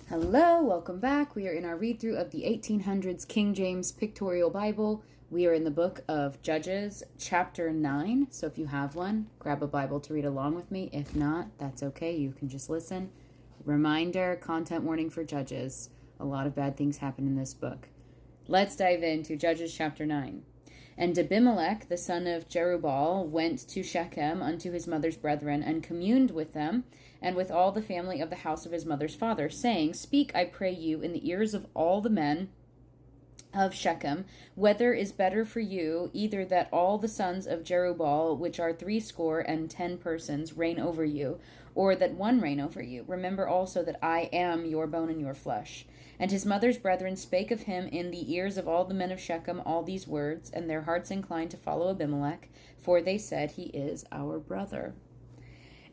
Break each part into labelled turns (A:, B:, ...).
A: Hello, welcome back. We are in our read through of the 1800s King James Pictorial Bible. We are in the book of Judges, chapter 9. So if you have one, grab a Bible to read along with me. If not, that's okay. You can just listen. Reminder, content warning for Judges. A lot of bad things happen in this book. Let's dive into Judges chapter 9. And Abimelech, the son of Jerubbaal, went to Shechem unto his mother's brethren, and communed with them, and with all the family of the house of his mother's father, saying, Speak, I pray you, in the ears of all the men of Shechem, whether is better for you, either that all the sons of Jerubbaal, which are 70 persons, reign over you, or that one reign over you. Remember also that I am your bone and your flesh. And his mother's brethren spake of him in the ears of all the men of Shechem all these words, and their hearts inclined to follow Abimelech, for they said, He is our brother.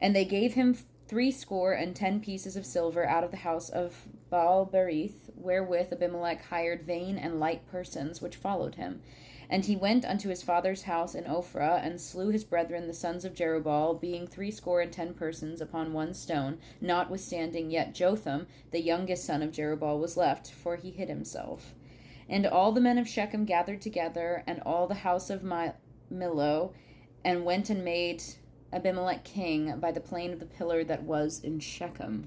A: And they gave him 70 pieces of silver out of the house of Baal-berith, wherewith Abimelech hired vain and light persons, which followed him. And he went unto his father's house in Ophrah, and slew his brethren the sons of Jerubbaal, being 70 persons upon one stone, notwithstanding yet Jotham, the youngest son of Jerubbaal, was left, for he hid himself. And all the men of Shechem gathered together, and all the house of Millo, and went and made Abimelech king by the plain of the pillar that was in Shechem.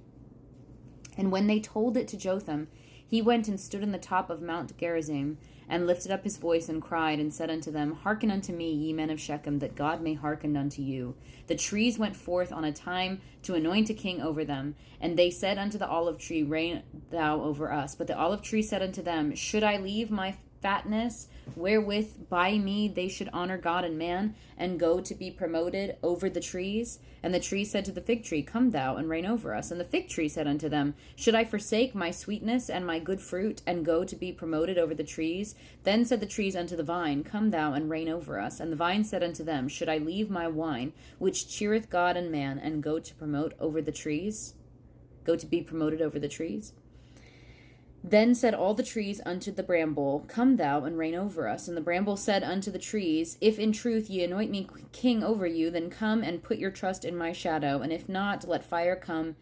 A: And when they told it to Jotham, he went and stood on the top of Mount Gerizim, and lifted up his voice, and cried, and said unto them, Hearken unto me, ye men of Shechem, that God may hearken unto you. The trees went forth on a time to anoint a king over them. And they said unto the olive tree, Reign thou over us. But the olive tree said unto them, Should I leave my fatness, wherewith by me they should honor God and man, and go to be promoted over the trees? And the tree said to the fig tree, Come thou and reign over us. And the fig tree said unto them, Should I forsake my sweetness and my good fruit, and go to be promoted over the trees? Then said the trees unto the vine, Come thou and reign over us. And the vine said unto them, Should I leave my wine, which cheereth God and man, and go to promote over the trees? Go to be promoted over the trees? Then said all the trees unto the bramble, Come thou and reign over us. And the bramble said unto the trees, If in truth ye anoint me king over you, then come and put your trust in my shadow. And if not, let fire come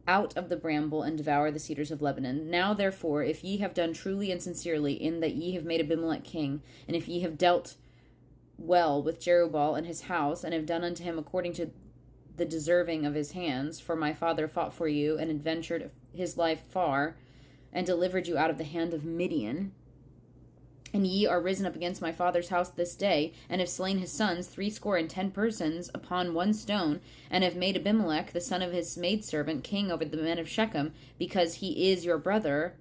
A: out of the bramble and devour the cedars of Lebanon. Now therefore, if ye have done truly and sincerely in that ye have made Abimelech king, and if ye have dealt well with Jerubbaal and his house, and have done unto him according to the deserving of his hands, for my father fought for you, and adventured his life far, and delivered you out of the hand of Midian, and ye are risen up against my father's house this day, and have slain his sons 70 persons upon one stone, and have made Abimelech, the son of his maidservant, king over the men of Shechem, because he is your brother.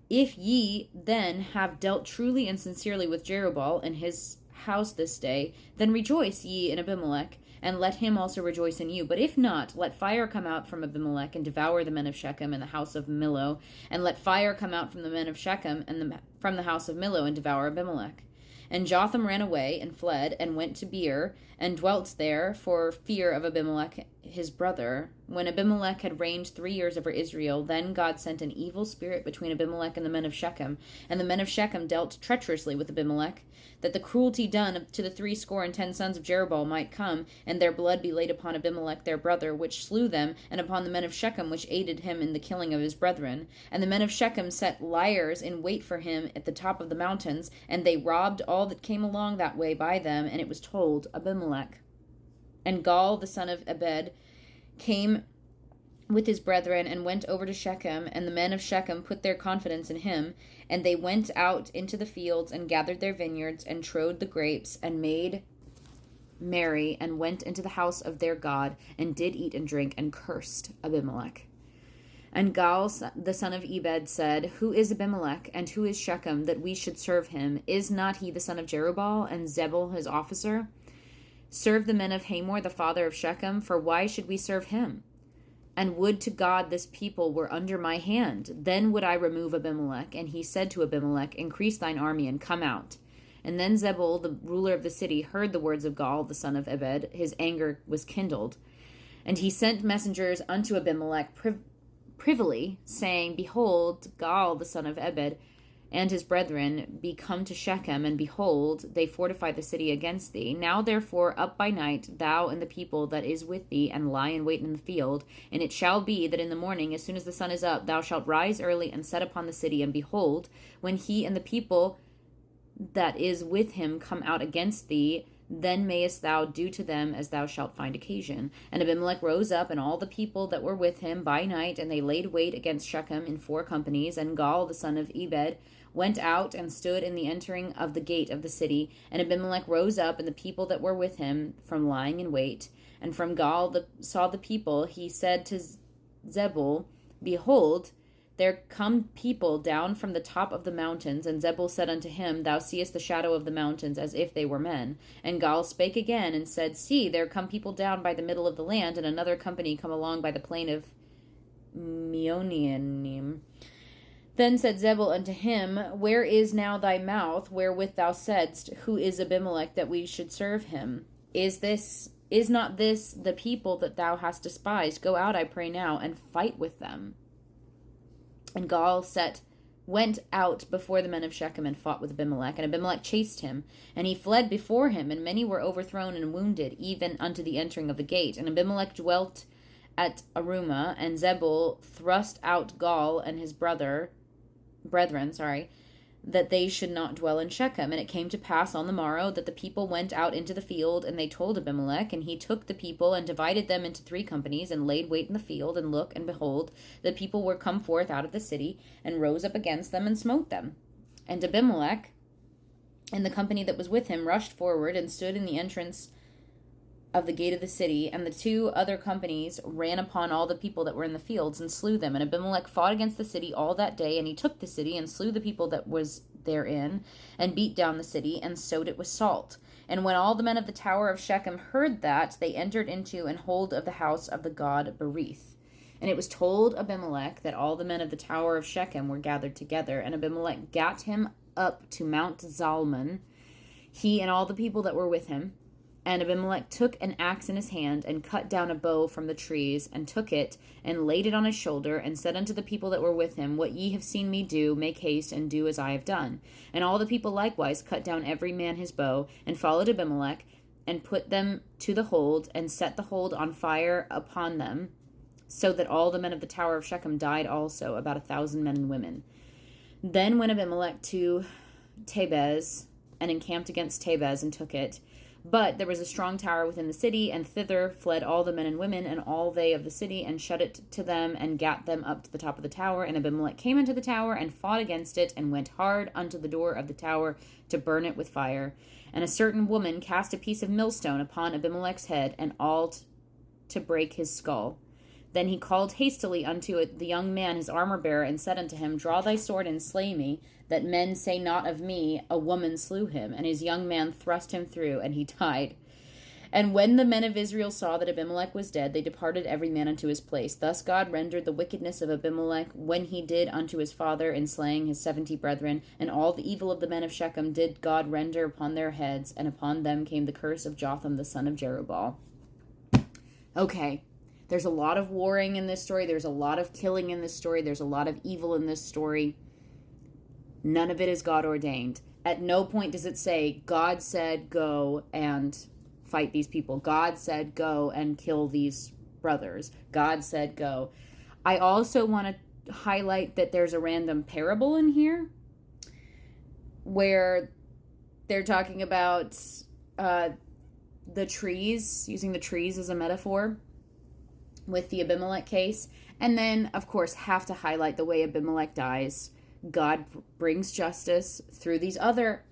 A: If ye then have dealt truly and sincerely with Jerubbaal and his house this day, then rejoice ye in Abimelech, and let him also rejoice in you. But if not, let fire come out from Abimelech, and devour the men of Shechem and the house of Millo, and let fire come out from the men of Shechem and from the house of Millo, and devour Abimelech. And Jotham ran away, and fled, and went to Beer, and dwelt there for fear of Abimelech his brother. When Abimelech had reigned 3 years over Israel, then God sent an evil spirit between Abimelech and the men of Shechem, and the men of Shechem dealt treacherously with Abimelech, that the cruelty done to the 70 sons of Jerubbaal might come, and their blood be laid upon Abimelech their brother, which slew them, and upon the men of Shechem, which aided him in the killing of his brethren. And the men of Shechem set liers in wait for him at the top of the mountains, and they robbed all that came along that way by them, and it was told Abimelech. And Gaal the son of Ebed came with his brethren, and went over to Shechem, and the men of Shechem put their confidence in him, and they went out into the fields, and gathered their vineyards, and trode the grapes, and made merry, and went into the house of their God, and did eat and drink, and cursed Abimelech. And Gaal the son of Ebed said, Who is Abimelech, and who is Shechem, that we should serve him? Is not he the son of Jerubbaal, and Zebul his officer? Serve the men of Hamor the father of Shechem, for why should we serve him? And would to God this people were under my hand, then would I remove Abimelech. And he said to Abimelech, Increase thine army, and come out. And then Zebul, the ruler of the city, heard the words of Gaal the son of Ebed. His anger was kindled. And he sent messengers unto Abimelech privily, saying, Behold, Gaal the son of Ebed and his brethren be come to Shechem, and behold, they fortify the city against thee. Now therefore up by night, thou and the people that is with thee, and lie in wait in the field. And it shall be that in the morning, as soon as the sun is up, thou shalt rise early and set upon the city. And behold, when he and the people that is with him come out against thee, then mayest thou do to them as thou shalt find occasion. And Abimelech rose up, and all the people that were with him by night, and they laid wait against Shechem in 4 companies. And Gaal the son of Ebed went out and stood in the entering of the gate of the city. And Abimelech rose up, and the people that were with him, from lying in wait. And from Gaal saw the people, he said to Zebul, Behold, there come people down from the top of the mountains. And Zebul said unto him, Thou seest the shadow of the mountains, as if they were men. And Gaal spake again, and said, See, there come people down by the middle of the land, and another company come along by the plain of Meonanim. Then said Zebul unto him, Where is now thy mouth, wherewith thou saidst, Who is Abimelech, that we should serve him? Is not this the people that thou hast despised? Go out, I pray now, and fight with them. And Gaal went out before the men of Shechem and fought with Abimelech. And Abimelech chased him, and he fled before him, and many were overthrown and wounded, even unto the entering of the gate. And Abimelech dwelt at Arumah, and Zebul thrust out Gaal and his brethren, that they should not dwell in Shechem. And it came to pass on the morrow that the people went out into the field, and they told Abimelech, and he took the people and divided them into 3 companies, and laid wait in the field. And look, and behold, the people were come forth out of the city, and rose up against them, and smote them. And Abimelech and the company that was with him rushed forward, and stood in the entrance of the gate of the city, and the 2 other companies ran upon all the people that were in the fields, and slew them. And Abimelech fought against the city all that day, and he took the city, and slew the people that was therein, and beat down the city, and sowed it with salt. And when all the men of the tower of Shechem heard that, they entered into and hold of the house of the god Berith. And it was told Abimelech that all the men of the tower of Shechem were gathered together, and Abimelech gat him up to Mount Zalmon, he and all the people that were with him. And Abimelech took an axe in his hand, and cut down a bow from the trees, and took it, and laid it on his shoulder, and said unto the people that were with him, What ye have seen me do, make haste, and do as I have done. And all the people likewise cut down every man his bow, and followed Abimelech, and put them to the hold, and set the hold on fire upon them, so that all the men of the tower of Shechem died also, about 1,000 men and women. Then went Abimelech to Tabez, and encamped against Tabez, and took it. But there was a strong tower within the city, and thither fled all the men and women, and all they of the city, and shut it to them, and gat them up to the top of the tower. And Abimelech came into the tower, and fought against it, and went hard unto the door of the tower, to burn it with fire. And a certain woman cast a piece of millstone upon Abimelech's head, and all to break his skull. Then he called hastily unto it the young man his armor-bearer, and said unto him, Draw thy sword, and slay me, that men say not of me, A woman slew him. And his young man thrust him through, and he died. And when the men of Israel saw that Abimelech was dead, they departed every man unto his place. Thus God rendered the wickedness of Abimelech, when he did unto his father, in slaying his 70 brethren. And all the evil of the men of Shechem did God render upon their heads, and upon them came the curse of Jotham the son of Jerubbaal. Okay. There's a lot of warring in this story. There's a lot of killing in this story. There's a lot of evil in this story. None of it is God ordained. At no point does it say, God said, go and fight these people. God said, go and kill these brothers. God said, go. I also want to highlight that there's a random parable in here where they're talking about the trees, using the trees as a metaphor with the Abimelech case. And then, of course, have to highlight the way Abimelech dies. God brings justice through these other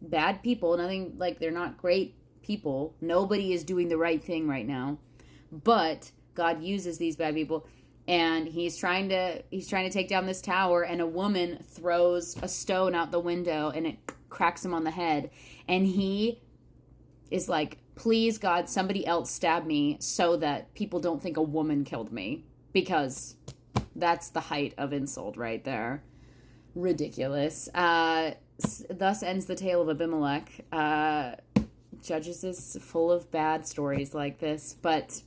A: bad people. Nothing, like, they're not great people. Nobody is doing the right thing right now. But God uses these bad people, and he's trying to take down this tower, and a woman throws a stone out the window, and it cracks him on the head. And he is like, please, God, somebody else stab me so that people don't think a woman killed me. Because that's the height of insult right there. Ridiculous. Thus ends the tale of Abimelech. Judges is full of bad stories like this. But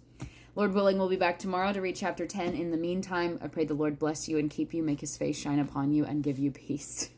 A: Lord willing, we'll be back tomorrow to read chapter 10. In the meantime, I pray the Lord bless you and keep you, make his face shine upon you, and give you peace.